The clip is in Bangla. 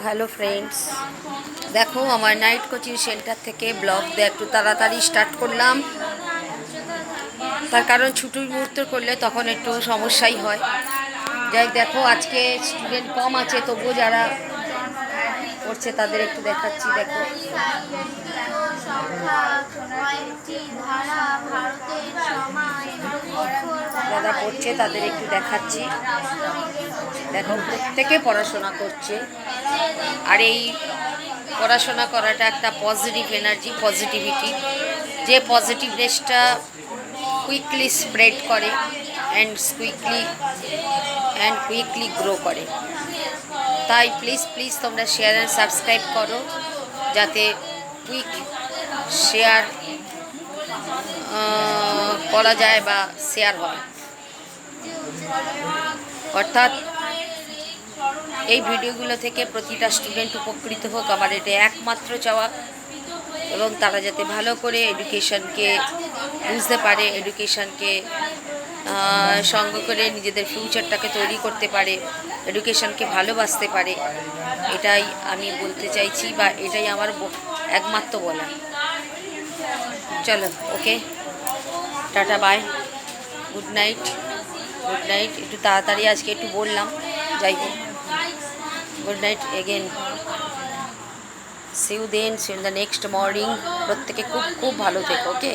হ্যালো ফ্রেন্ডস, দেখো আমার নাইট কোচিং সেন্টার থেকে ব্লগ একটু তাড়াতাড়ি স্টার্ট করলাম। তার কারণ ছুটির মুহূর্ত করলে তখন একটু সমস্যাই হয়। যাই দেখো, আজকে স্টুডেন্ট কম আছে, তবুও যারা করছে তাদের একটু দেখাচ্ছি। দেখো যারা পড়ছে তাদের একটু দেখাচ্ছি। দেখো প্রত্যেকে পড়াশোনা করছে, আর এই পড়াশোনা করাটা একটা পজিটিভ এনার্জি, পজিটিভিটি, যে পজিটিভনেসটা কুইকলি স্প্রেড করে কুইকলি গ্রো করে। তাই প্লিজ প্লিজ তোমরা শেয়ার অ্যান্ড সাবস্ক্রাইব করো, যাতে কুইক শেয়ার করা যায় বা শেয়ার হয়। অর্থাৎ এই ভিডিওগুলো থেকে প্রতিটা স্টুডেন্ট উপকৃত হোক, আমার এটা একমাত্র চাওয়া। এবং তারা যাতে ভালো করে এডুকেশনকে বুঝতে পারে, এডুকেশনকে সঙ্গ করে নিজেদের ফিউচারটাকে তৈরি করতে পারে, এডুকেশনকে ভালোবাসতে পারে, এটাই আমি বলতে চাইছি, বা এটাই আমার একমাত্র বলা। চলো, okay, tata, bye, good night. একটু তাড়াতাড়ি আজকে একটু বললাম, যাই হোক, good night again. See you then, see you in the next morning. প্রত্যেকে খুব খুব ভালো থেকো, ওকে।